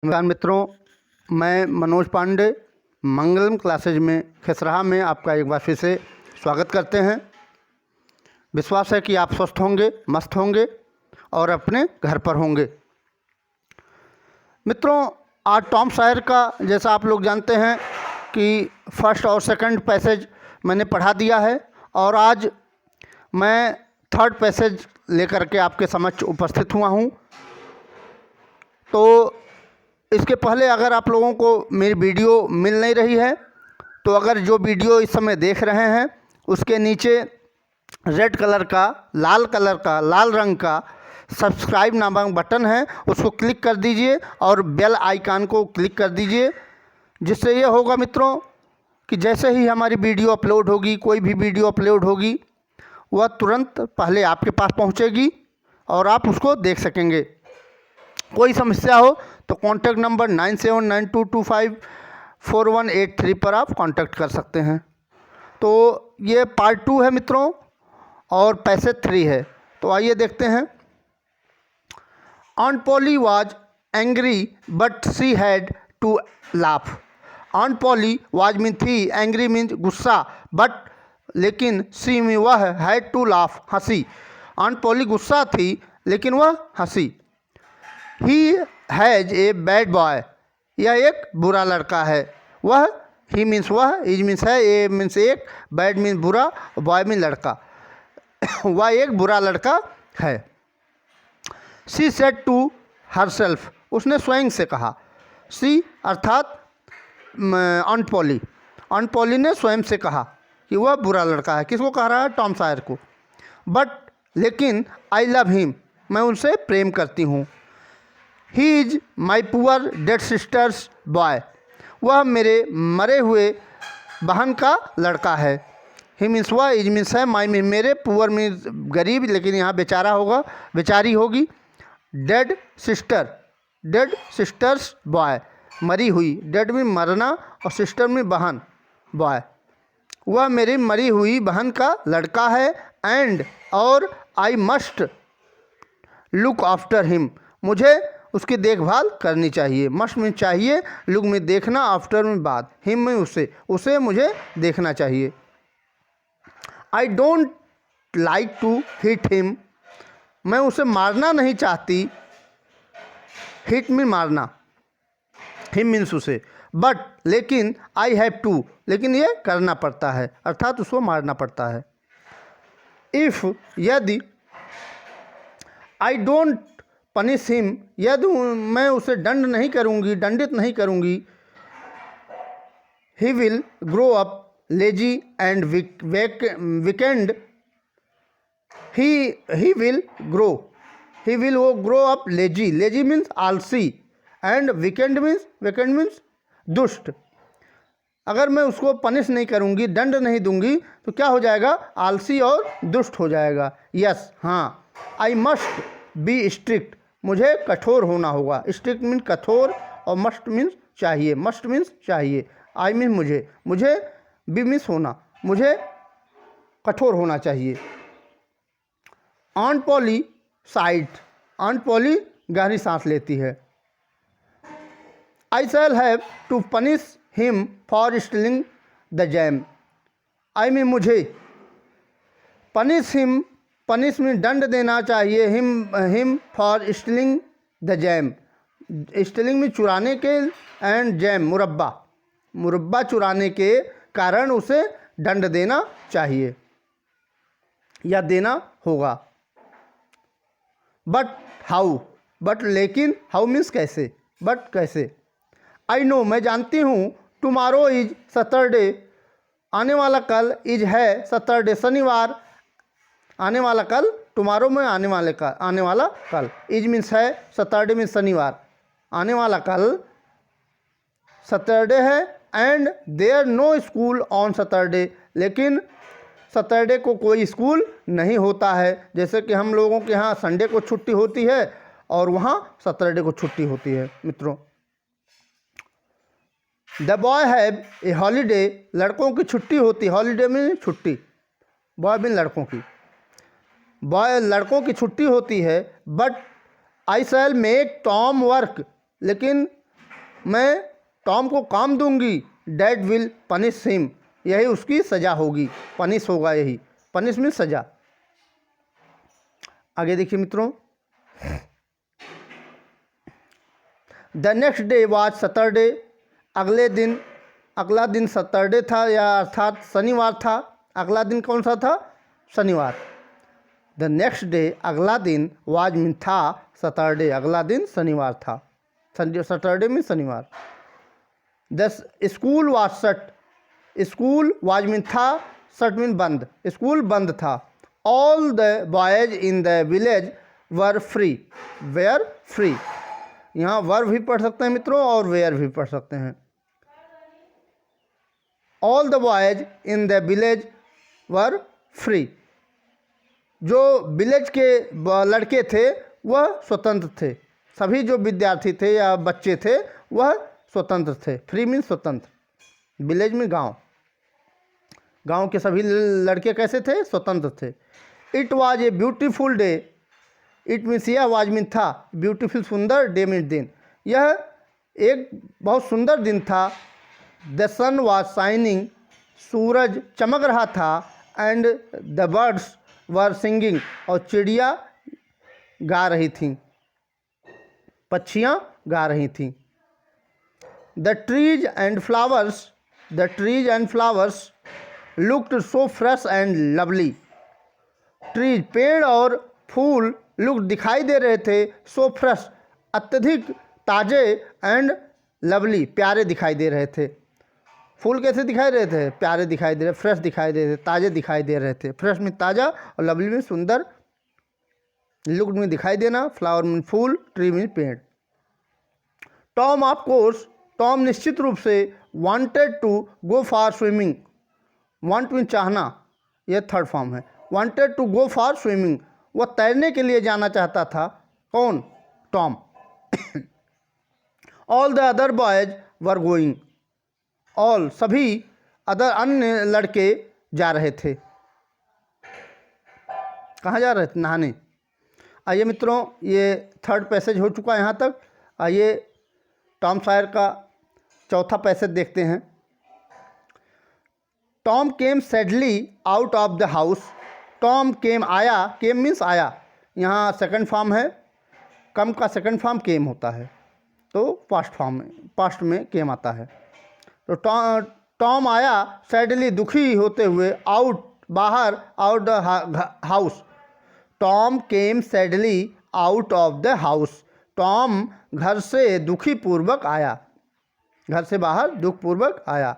नमस्कार मित्रों, मैं मनोज पांडे मंगलम क्लासेज में खिसराहा में आपका एक बार फिर से स्वागत करते हैं। विश्वास है कि आप स्वस्थ होंगे, मस्त होंगे और अपने घर पर होंगे। मित्रों, आज टॉम सॉयर का, जैसा आप लोग जानते हैं कि फर्स्ट और सेकंड पैसेज मैंने पढ़ा दिया है और आज मैं थर्ड पैसेज लेकर के आपके समक्ष उपस्थित हुआ हूँ। तो इसके पहले अगर आप लोगों को मेरी वीडियो मिल नहीं रही है तो अगर जो वीडियो इस समय देख रहे हैं उसके नीचे रेड कलर का, लाल रंग का सब्सक्राइब नामक बटन है, उसको क्लिक कर दीजिए और बेल आइकन को क्लिक कर दीजिए। जिससे ये होगा मित्रों कि जैसे ही हमारी वीडियो अपलोड होगी, कोई भी वीडियो अपलोड होगी, वह तुरंत पहले आपके पास पहुंचेगी और आप उसको देख सकेंगे। कोई समस्या हो तो कॉन्टैक्ट नंबर 9792254183 पर आप कांटेक्ट कर सकते हैं। तो ये पार्ट 2 है मित्रों और पैसेज 3 है। तो आइए देखते हैं। Aunt Polly was angry but she had to laugh. Aunt Polly was mean थी, एंग्री मीन गुस्सा, बट लेकिन सी में वह हैड टू लाफ, हंसी। Aunt Polly गुस्सा थी लेकिन वह हंसी। He has a bad boy, यह एक बुरा लड़का है। वह, ही मीन्स वह, इज मीन्स है, ए मीन्स एक, बैड मीन्स बुरा, बॉय मीन लड़का। वह एक बुरा लड़का है। शी सेड टू हरसेल्फ, उसने स्वयं से कहा। शी अर्थात ऑन्ट पॉली, ऑन्ट पॉली ने स्वयं से कहा कि वह बुरा लड़का है। किसको कह रहा है? टॉम सॉयर को। बट लेकिन आई लव हिम, मैं उनसे प्रेम करती हूँ। He is my poor dead sisters boy, वह मेरे मरे हुए बहन का लड़का है। ही मीन्स वह, इज मीन्स है, माई मीन मेरे, पुअर मीन्स गरीब, लेकिन यहाँ बेचारा होगा, बेचारी होगी। Dead sister, dead sisters boy, मरी हुई, डेड में मरना और सिस्टर में बहन, बॉय, वह मेरी मरी हुई बहन का लड़का है। एंड और I must look after him, मुझे उसकी देखभाल करनी चाहिए। मस्ट में चाहिए, लुक में देखना, आफ्टर में बाद, हिम में उसे मुझे देखना चाहिए। I don't like to hit him, मैं उसे मारना नहीं चाहती। हिट में मारना, हिम मीन्स उसे, बट लेकिन आई हैव टू, लेकिन ये करना पड़ता है, अर्थात उसको मारना पड़ता है। इफ़, यदि, आई डोंट पनिश हिम, यदि मैं उसे दंड नहीं करूँगी, दंडित नहीं करूँगी। He will grow up lazy and wicked, he will grow, he will वो grow up lazy, lazy means आलसी, एंड वीकेंड मीन्स दुष्ट। अगर मैं उसको पनिश नहीं करूँगी, दंड नहीं दूंगी तो क्या हो जाएगा? आलसी और दुष्ट हो जाएगा। यस, हाँ। आई मस्ट बी स्ट्रिक्ट, मुझे कठोर होना होगा। स्ट्रिक्ट मीन्स कठोर और मस्ट मीन्स चाहिए, मस्ट मीन्स चाहिए। आई मीन मुझे बी मीन्स होना, मुझे कठोर होना चाहिए। Aunt Polly sighed, aunt Polly गहरी सांस लेती है। I shall have to punish him for stealing the jam, I mean मुझे पनिश हिम, पनिश में दंड देना चाहिए, him for stealing the jam, stealing में चुराने के, एंड जैम मुरब्बा चुराने के कारण उसे दंड देना चाहिए या देना होगा। बट हाउ, बट लेकिन, हाउ मीन्स कैसे, बट कैसे। आई नो, मैं जानती हूँ। टुमारो इज सैटरडे, आने वाला कल, इज है सैटरडे शनिवार, आने वाला कल, टुमारो में आने वाला कल, इज मीन्स है, सैटरडे मीन्स शनिवार, आने वाला कल सैटरडे है। And there no school on Saturday, लेकिन सैटरडे को कोई स्कूल नहीं होता है। जैसे कि हम लोगों के यहाँ संडे को छुट्टी होती है और वहाँ सैटरडे को छुट्टी होती है मित्रों। The boy have a holiday, लड़कों की छुट्टी होती, हॉलीडे में छुट्टी, बॉय में लड़कों की, बॉय लड़कों की छुट्टी होती है। But I shell make Tom work, लेकिन मैं टॉम को काम दूंगी, डैड विल पनिश हिम, यही उसकी सज़ा होगी, पनिश होगा यही, पनिश मीन्स सज़ा। आगे देखिए मित्रों, the next day was Saturday, अगला दिन सैटरडे था या अर्थात शनिवार था। अगला दिन कौन सा था? शनिवार। द नेक्स्ट डे अगला दिन, वाज मीन था, सैटरडे अगला दिन शनिवार था, सैटरडे में शनिवार। The school was shut, school was mean था, शट मीन बंद, स्कूल बंद था। All the boys in the village were free, were free, यहाँ वर भी पढ़ सकते हैं मित्रों और वेयर भी पढ़ सकते हैं। All the boys in the village were free, जो विलेज के लड़के थे वह स्वतंत्र थे, सभी जो विद्यार्थी थे या बच्चे थे वह स्वतंत्र थे। फ्री मीन्स स्वतंत्र, विलेज में गांव, गांव के सभी लड़के कैसे थे? स्वतंत्र थे। It was a beautiful day, it means यह, वाज मीन था, ब्यूटीफुल सुंदर, डे मीन्स दिन, यह एक बहुत सुंदर दिन था। द सन वाज शाइनिंग, सूरज चमक रहा था। And the birds were singing, और चिड़िया गा रही थीं, पक्षियाँ गा रही थीं। The trees and flowers looked so fresh and lovely, trees पेड़ और फूल, लुक दिखाई दे रहे थे, सो फ्रेश अत्यधिक ताजे, एंड लवली प्यारे दिखाई दे रहे थे। फूल कैसे दिखाई दे रहे थे? प्यारे दिखाई दे रहे, फ्रेश दिखाई दे रहे थे, ताजे दिखाई दे रहे थे। फ्रेश में ताज़ा और लवली में सुंदर, लुक में दिखाई देना, फ्लावर में फूल, ट्री में पेड़। टॉम ऑफ कोर्स, टॉम निश्चित रूप से, wanted to go for swimming, want में चाहना, यह थर्ड फॉर्म है, wanted to go for swimming, वह तैरने के लिए जाना चाहता था। कौन? Tom. All the other boys were going, all सभी, अदर अन्य लड़के जा रहे थे। कहाँ जा रहे थे? नहाने। आइए मित्रों, ये थर्ड पैसेज हो चुका है यहाँ तक। आइए टॉम सॉयर का चौथा पैसेज देखते हैं। Tom came sadly out of the house, Tom came आया, केम मीन्स आया, यहाँ सेकंड फॉर्म है, कम का सेकंड फॉर्म केम होता है, तो पास्ट फॉर्म में, पास्ट में केम आता है। तो टॉम आया सैडली दुखी होते हुए, आउट बाहर, out the house, Tom came sadly out of the house, Tom घर से दुखी पूर्वक आया, घर से बाहर दुखपूर्वक आया।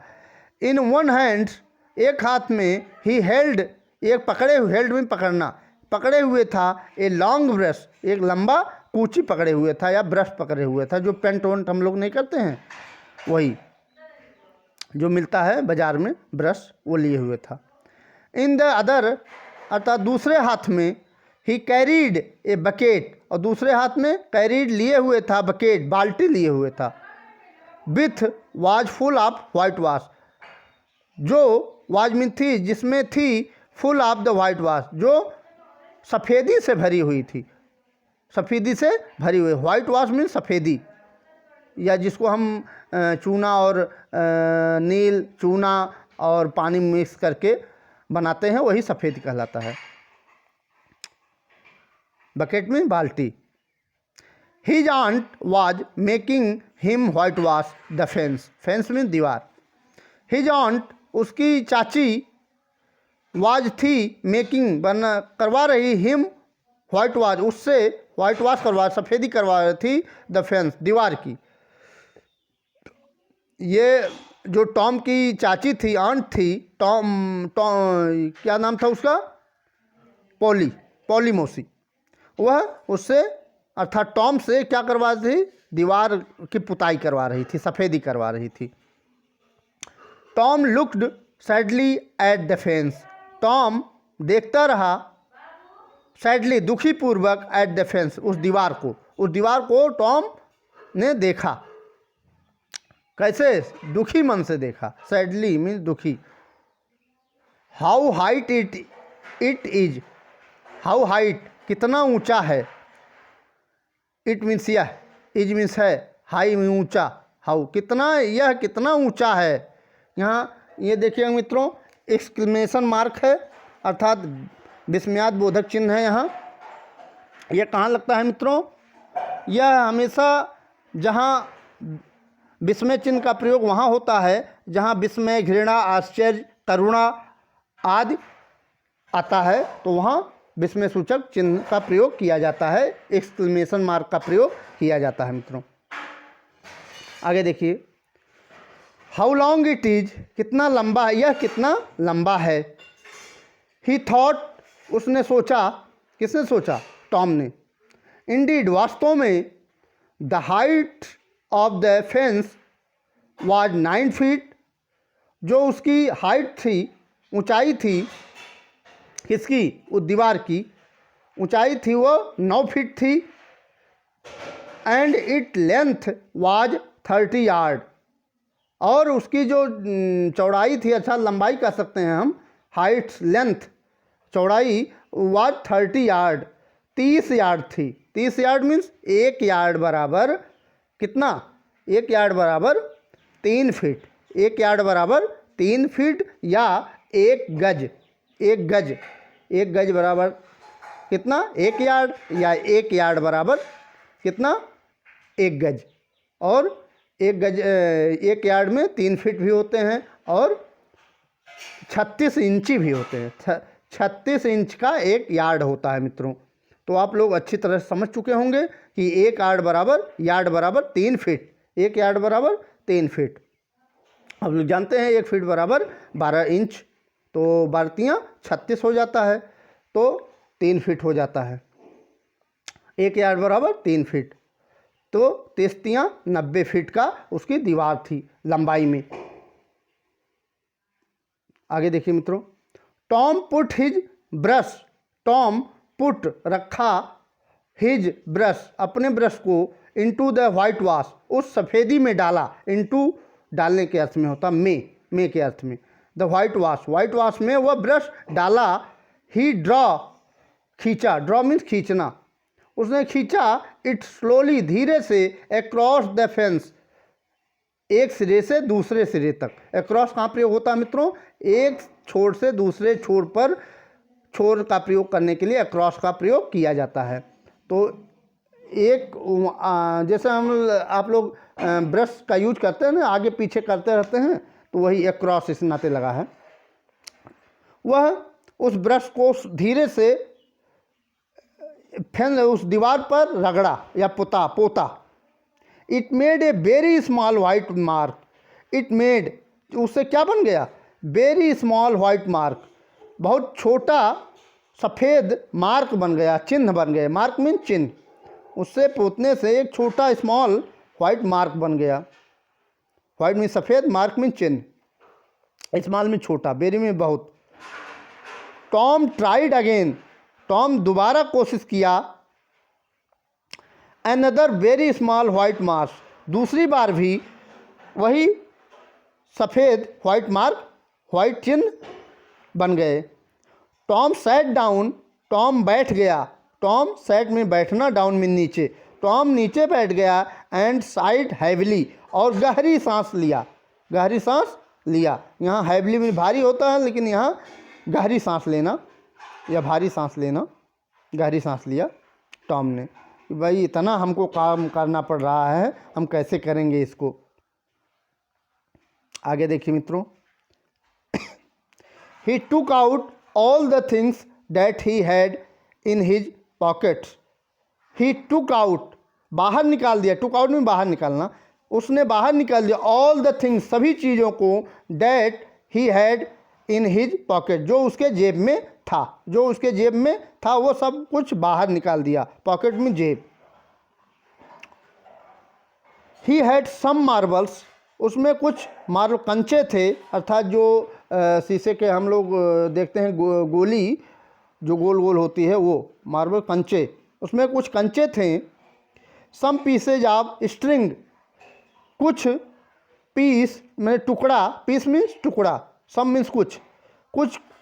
इन वन हैंड, एक हाथ में, ही हेल्ड, एक पकड़े हुए, हेल्ड में पकड़ना, पकड़े हुए था, ए लॉन्ग ब्रश, एक लंबा कूची पकड़े हुए था या ब्रश पकड़े हुए था, जो पेंट वेंट हम लोग नहीं करते हैं, वही जो मिलता है बाजार में ब्रश, वो लिए हुए था। इन द अदर, अर्थात दूसरे हाथ में, ही कैरीड ए बकेट, और दूसरे हाथ में कैरीड लिए हुए था, बकेट बाल्टी लिए हुए था। With was full of white wash, जो वाज मीन थी, जिसमें थी, full of the white wash, जो सफ़ेदी से भरी हुई थी, सफ़ेदी से भरी हुई। वाइट वाश मीन सफ़ेदी, या जिसको हम चूना और नील, चूना और पानी मिक्स करके बनाते हैं, वही सफ़ेद कहलाता है। बकेट में बाल्टी। His aunt was making him white wash the fence, fence mean दीवार। हिज आंट, उसकी चाची, वाज थी, मेकिंग बना, करवा रही, हिम वाइट वॉश, उससे वाइट वॉश करवा, सफ़ेदी करवा रही थी, द फेंस, दीवार की। ये जो टॉम की चाची थी, आंट थी, टॉम क्या नाम था उसका? पॉली मौसी, वह उससे अर्थात टॉम से क्या करवा रही थी? दीवार की पुताई करवा रही थी, सफ़ेदी करवा रही थी। Tom looked sadly at the fence, Tom देखता रहा, सैडली दुखी पूर्वक, एट द फेंस, उस दीवार को टॉम ने देखा। कैसे? दुखी मन से देखा, सैडली मीन्स दुखी। How height it is, how height, कितना ऊंचा है, इट मीन्स यह, इज मीन्स है, हाई में ऊंचा, हाउ, कितना, यह कितना ऊंचा है। यहाँ ये देखिए मित्रों, एक्सक्लेमेशन मार्क है, अर्थात विस्मयाद बोधक चिन्ह है। यहाँ यह कहाँ लगता है मित्रों? यह हमेशा जहाँ विस्मय चिन्ह का प्रयोग वहाँ होता है जहाँ विस्मय, घृणा, आश्चर्य, करुणा आदि आता है, तो वहाँ विस्मय सूचक चिन्ह का प्रयोग किया जाता है, एक्सक्लेमेशन मार्क का प्रयोग किया जाता है मित्रों। आगे देखिए, हाउ लॉन्ग इट इज, कितना लंबा है, यह कितना लंबा है। ही थॉट, उसने सोचा, किसने सोचा? टॉम ने। इंडीड, वास्तव में, the height of the fence was 9 feet, जो उसकी हाइट थी, ऊंचाई थी, किसकी? उस दीवार की ऊंचाई थी वो 9 फीट थी। And it length was 30 yard, और उसकी जो चौड़ाई थी, अच्छा लंबाई कह सकते हैं हम, हाइट लेंथ चौड़ाई वाज 30 यार्ड, 30 यार्ड थी। 30 यार्ड मीन्स 1 यार्ड बराबर कितना? 1 यार्ड बराबर 3 फीट। 1 यार्ड बराबर 3 फीट या 1 गज। 1 गज बराबर कितना? 1 यार्ड, या 1 यार्ड बराबर कितना? 1 गज। और 1 यार्ड में 3 फीट भी होते हैं और 36 इंची भी होते हैं। 36 इंच का 1 यार्ड होता है मित्रों। तो आप लोग अच्छी तरह से समझ चुके होंगे कि 1 यार्ड बराबर 3 फीट। 1 यार्ड बराबर 3 फीट। अब लोग जानते हैं 1 फीट बराबर 12 इंच, तो 12 36 हो जाता है, तो 3 फीट हो जाता है। 1 यार्ड बराबर 3 फीट, तो 30 90 फीट का उसकी दीवार थी लंबाई में। आगे देखिए मित्रों, Tom put his brush, Tom put रखा, हिज ब्रश अपने ब्रश को, इनटू द वाइट वॉश उस सफ़ेदी में डाला। इनटू डालने के अर्थ में होता, में के अर्थ में। द वाइट वॉश में वह ब्रश डाला। ही ड्रॉ खींचा, ड्रॉ मीन्स खींचना, उसने खींचा। इट स्लोली धीरे से, अक्रॉस द फेंस एक सिरे से दूसरे सिरे तक। अक्रॉस कहाँ प्रयोग होता है मित्रों? एक छोर से दूसरे छोर पर, छोर का प्रयोग करने के लिए अक्रॉस का प्रयोग किया जाता है। तो एक जैसे हम आप लोग ब्रश का यूज करते हैं ना, आगे पीछे करते रहते हैं, तो वही अक्रॉस इस नाते लगा है। वह उस ब्रश को धीरे से फिर उस दीवार पर रगड़ा या पोता। It made a very small white mark, it made, उससे क्या बन गया? वेरी स्मॉल वाइट मार्क, बहुत छोटा सफ़ेद मार्क बन गया, चिन्ह बन गए। मार्क मीन चिन्ह, उससे पोतने से एक छोटा स्मॉल वाइट मार्क बन गया। वाइट में सफ़ेद, मार्क में चिन्ह, स्मॉल में छोटा, वेरी में बहुत। टॉम ट्राइड अगेन, टॉम दोबारा कोशिश किया। Another very small white mark, दूसरी बार भी वही सफ़ेद वाइट मार्क, वाइट चिन्ह बन गए। टॉम सैट डाउन, टॉम बैठ गया। टॉम सैट में बैठना, डाउन में नीचे। टॉम नीचे बैठ गया। एंड साइड हैवली, और गहरी सांस लिया। गहरी सांस लिया, यहाँ हैवली में भारी होता है, लेकिन यहाँ गहरी सांस लेना या भारी सांस लेना, गहरी सांस लिया टॉम ने कि भाई इतना हमको काम करना पड़ रहा है, हम कैसे करेंगे इसको। आगे देखिए मित्रों, he took out all the things that he had in his pockets. He took out, बाहर निकाल दिया। took out में बाहर निकालना, उसने बाहर निकाल दिया all the things, सभी चीज़ों को, that he had in his pocket, जो उसके जेब में था, जो उसके जेब में था वो सब कुछ बाहर निकाल दिया। पॉकेट में जेब। He had some marbles, उसमें कुछ मार्बल कंचे थे, अर्थात जो शीशे के हम लोग देखते हैं गोली जो गोल गोल होती है, वो मार्बल कंचे, उसमें कुछ कंचे थे। सम पीसेज ऑफ स्ट्रिंग, कुछ पीस में टुकड़ा, पीस मीन्स टुकड़ा, सम मीन्स कुछ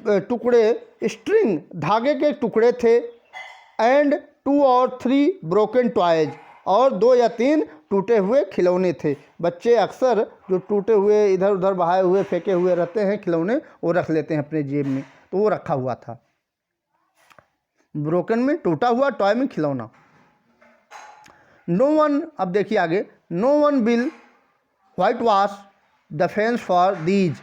टुकड़े, स्ट्रिंग धागे के टुकड़े थे। एंड 2 or 3 ब्रोकन टॉयज, और 2 या 3 टूटे हुए खिलौने थे। बच्चे अक्सर जो टूटे हुए इधर उधर बहाए हुए फेंके हुए रहते हैं खिलौने, वो रख लेते हैं अपने जेब में, तो वो रखा हुआ था। ब्रोकन में टूटा हुआ, टॉय में खिलौना। नो वन, अब देखिए आगे, no one will white wash the fence for these.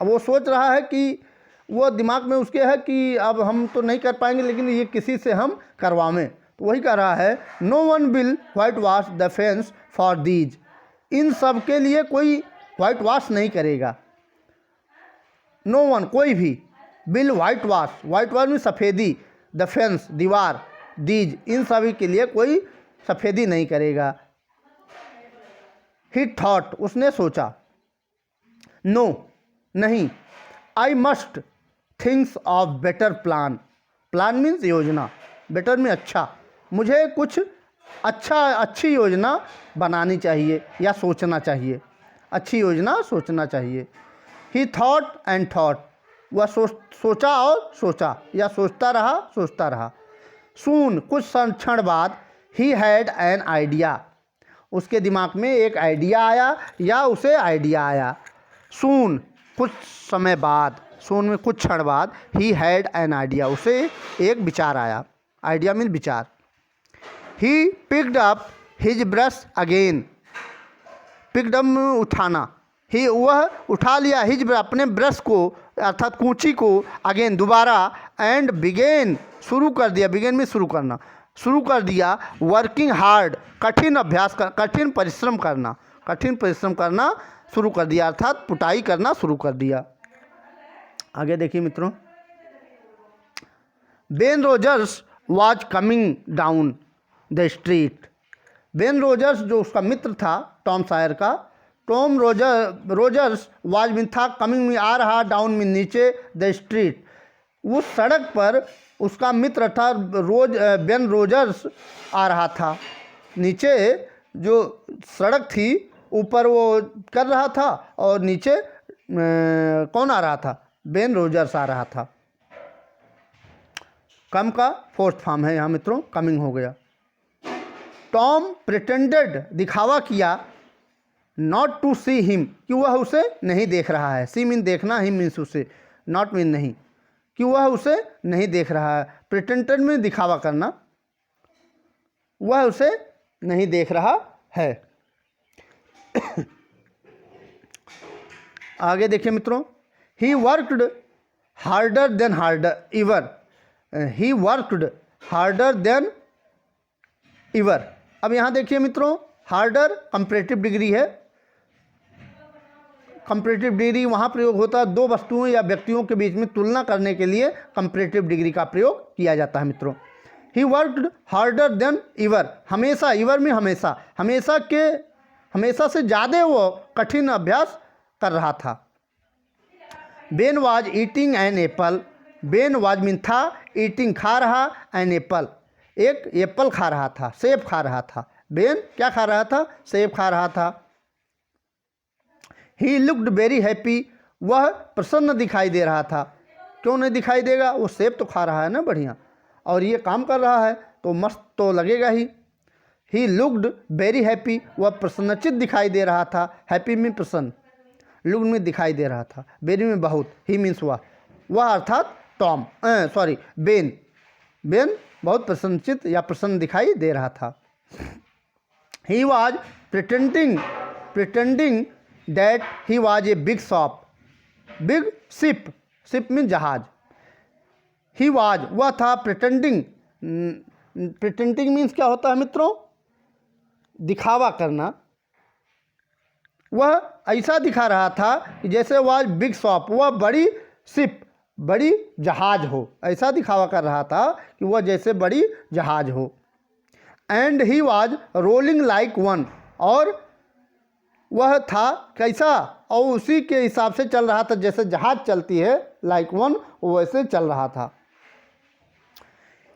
अब वो सोच रहा है कि वो दिमाग में उसके है कि अब हम तो नहीं कर पाएंगे, लेकिन ये किसी से हम करवावें। तो वही कह रहा है, no one will white wash the fence for these. इन सब के लिए कोई व्हाइट वॉश नहीं करेगा। नो वन, कोई भी, विल व्हाइट वॉश में सफ़ेदी, द फेंस दीवार, दीज इन सभी के लिए कोई सफ़ेदी नहीं करेगा। ही थॉट, उसने सोचा। नो, नहीं। I must thinks of better plan. Plan means योजना, बेटर में अच्छा। मुझे कुछ अच्छी योजना बनानी चाहिए या सोचना चाहिए। अच्छी योजना सोचना चाहिए। ही थॉट एंड थॉट, वह सोचा और सोचा या सोचता रहा। सून, कुछ क्षण बाद, ही हैड एन आइडिया, उसके दिमाग में एक आइडिया आया या उसे आइडिया आया। सून, कुछ समय बाद, सून में कुछ क्षण बाद, ही हैड एन आइडिया, उसे एक विचार आया। आइडिया मीन विचार। He picked up his brush again, picked up उठाना, ही वह उठा लिया, हिज अपने ब्रश को अर्थात कूंची को, अगेन दोबारा, एंड बिगेन शुरू कर दिया, बिगेन में शुरू करना, शुरू कर दिया, वर्किंग हार्ड कठिन अभ्यास कर, कठिन परिश्रम करना शुरू कर दिया, अर्थात पुताई करना शुरू कर दिया। आगे देखिए मित्रों, Ben Rogers was coming down the street. Ben Rogers जो उसका मित्र था टॉम सायर का, टॉम रोजर्स वाज में था, कमिंग में आ रहा, डाउन में नीचे, द स्ट्रीट उस सड़क पर उसका मित्र था बेन रोजर्स आ रहा था। नीचे जो सड़क थी ऊपर वो कर रहा था और नीचे कौन आ रहा था? बेन रोजर्स आ रहा था। कम का फोर्थ फॉर्म है यहाँ मित्रों, कमिंग हो गया। टॉम प्रिटेंडेड दिखावा किया, नॉट टू सी हिम कि वह उसे नहीं देख रहा है। सी मीन देखना, हिम मीन्स उसे, नॉट मीन नहीं, कि वह उसे नहीं देख रहा है। प्रिटेंडेड में दिखावा करना, वह उसे नहीं देख रहा है। आगे देखिए मित्रों, he worked harder than ever, he worked harder than ever. अब यहाँ देखिए मित्रों, हार्डर कंपैरेटिव डिग्री है। कंपैरेटिव डिग्री वहाँ प्रयोग होता है दो वस्तुओं या व्यक्तियों के बीच में तुलना करने के लिए कंपैरेटिव डिग्री का प्रयोग किया जाता है मित्रों। ही वर्कड हार्डर देन इवर, हमेशा, इवर में हमेशा, हमेशा से ज़्यादा वो कठिन अभ्यास कर रहा था। Ben was eating an apple, Ben was mean था, ईटिंग खा रहा, एन एप्पल एक एप्पल खा रहा था, सेब खा रहा था। बेन क्या खा रहा था? सेब खा रहा था। ही लुक्ड वेरी हैप्पी, वह प्रसन्न दिखाई दे रहा था। क्यों नहीं दिखाई देगा? वो सेब तो खा रहा है ना बढ़िया, और ये काम कर रहा है तो मस्त तो लगेगा ही। ही लुक्ड वेरी हैप्पी, वह प्रसन्नचित दिखाई दे रहा था। हैप्पी में प्रसन्न, लुक्ड में दिखाई दे रहा था, वेरी में बहुत, ही मीन्स वह अर्थात टॉम, बेन बहुत प्रसन्नचित या प्रसन्न दिखाई दे रहा था। He was pretending that he was a big ship mean जहाज। ही वॉज वह था, प्रिटेंडिंग मीन्स क्या होता है मित्रों? दिखावा करना। वह ऐसा दिखा रहा था कि जैसे वॉज बिग शॉप, वह बड़ी शिप, बड़ी जहाज हो, ऐसा दिखावा कर रहा था कि वह जैसे बड़ी जहाज हो। And he was rolling like one, और वह था कैसा? और उसी के हिसाब से चल रहा था, जैसे जहाज चलती है लाइक वन, वैसे चल रहा था।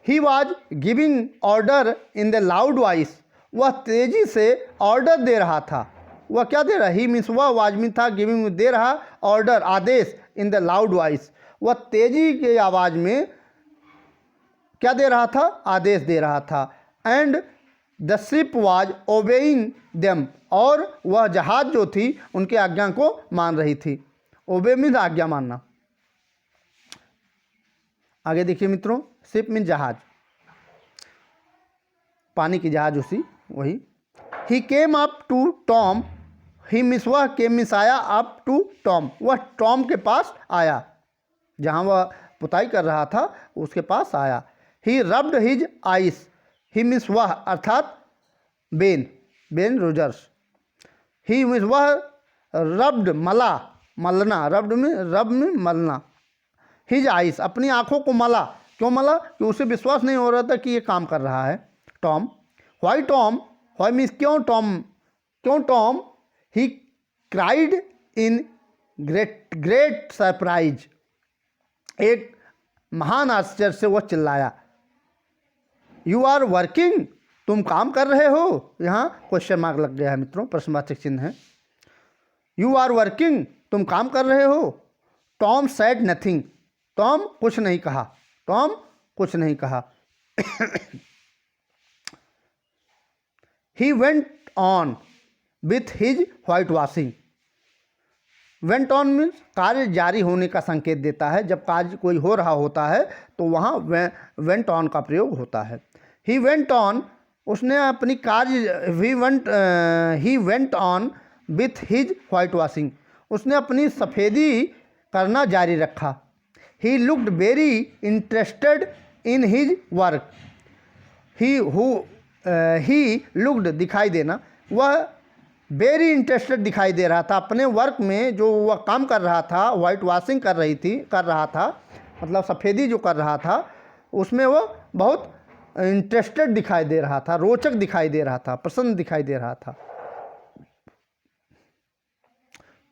He was giving order in the loud voice, वह तेजी से ऑर्डर दे रहा था। वह क्या दे रहा? ही मीन्स वह, वाज में था, गिविंग दे रहा, ऑर्डर आदेश, इन द लाउड वॉइस वह तेजी के आवाज़ में क्या दे रहा था? आदेश दे रहा था। And the ship was obeying them, और वह जहाज जो थी उनके आज्ञा को मान रही थी। ओबे मीन्स आज्ञा मानना। आगे देखिए मित्रों, शिप मीन्स जहाज, पानी की जहाज उसी वही। He came up to Tom, he means वह केम मिस आया अप टू टॉम, वह टॉम के पास आया, जहाँ वह पुताई कर रहा था उसके पास आया। ही रब्ड हिज आइस, ही मिस वह अर्थात बेन, बेन रोजर्स। ही मिस वह रब्ड मला, मलना, रब्ड में रब में मलना। हिज आइस अपनी आंखों को मला, क्यों मला? कि उसे विश्वास नहीं हो रहा था कि ये काम कर रहा है Tom. Why Tom, why means क्यों टॉम, क्यों Tom. He cried in great surprise, एक महान आश्चर्य से वह चिल्लाया। यू आर वर्किंग, तुम काम कर रहे हो। यहाँ क्वेश्चन मार्क लग गया है मित्रों, प्रश्नवाचक चिन्ह है। यू आर वर्किंग, तुम काम कर रहे हो। टॉम सेड नथिंग, टॉम कुछ नहीं कहा, टॉम कुछ नहीं कहा। He went on with his white washing, went on means कार्य जारी होने का संकेत देता है। जब कार्य कोई हो रहा होता है तो वहाँ वेंट ऑन का प्रयोग होता है। ही वेंट ऑन, उसने अपनी कार्य, he went on with his white washing, उसने अपनी सफ़ेदी करना जारी रखा। He looked very interested in his work, he looked दिखाई देना, वह वेरी इंटरेस्टेड दिखाई दे रहा था अपने वर्क में, जो वह काम कर रहा था, वाइट वॉशिंग कर रहा था, मतलब सफ़ेदी जो कर रहा था उसमें वह बहुत इंटरेस्टेड दिखाई दे रहा था, रोचक दिखाई दे रहा था, प्रसन्न दिखाई दे रहा था।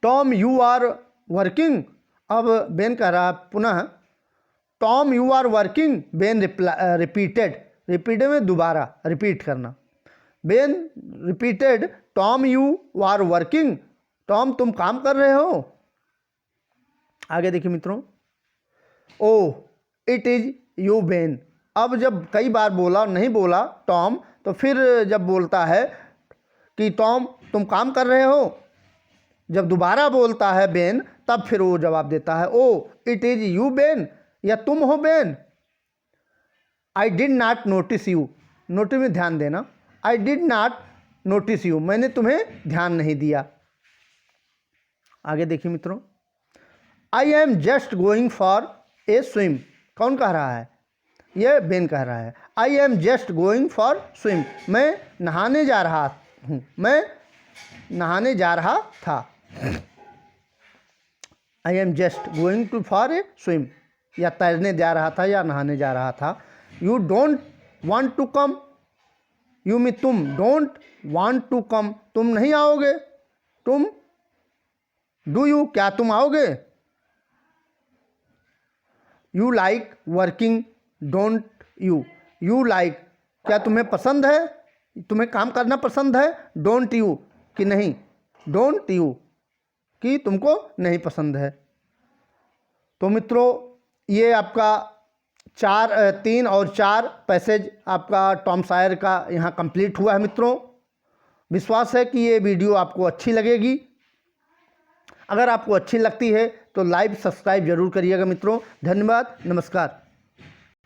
टॉम यू आर वर्किंग, अब बेन कह रहा पुनः, Tom you are working, Ben repeated, repeated में दोबारा रिपीट करना। Ben repeated, Tom you are working, Tom तुम काम कर रहे हो। आगे देखिए मित्रों, oh it is you Ben, अब जब कई बार बोला नहीं बोला टॉम, तो फिर जब बोलता है कि टॉम तुम काम कर रहे हो, जब दोबारा बोलता है बेन, तब फिर वो जवाब देता है ओ इट इज यू बेन, या तुम हो Ben. I did not notice you, notice में ध्यान देना, I did not notice you, मैंने तुम्हें ध्यान नहीं दिया। आगे देखिए मित्रों, आई am just going for a swim, कौन कह रहा है? ये बेन कह रहा है। आई am just going for swim, मैं नहाने जा रहा हूँ, मैं नहाने जा रहा था। I am just going to for a swim, या तैरने जा रहा था या नहाने जा रहा था। You don't want to come, you में तुम, डोंट वांट टू कम, तुम नहीं आओगे, तुम, डू यू, क्या तुम आओगे। You like working, don't you, you like, क्या तुम्हें पसंद है, तुम्हें काम करना पसंद है। डोंट यू, कि नहीं, डोंट यू, कि तुमको नहीं पसंद है। तो मित्रों, ये आपका 3 और 4 पैसेज आपका टॉम सायर का यहाँ कंप्लीट हुआ है मित्रों। विश्वास है कि ये वीडियो आपको अच्छी लगेगी। अगर आपको अच्छी लगती है तो लाइक सब्सक्राइब जरूर करिएगा मित्रों। धन्यवाद, नमस्कार।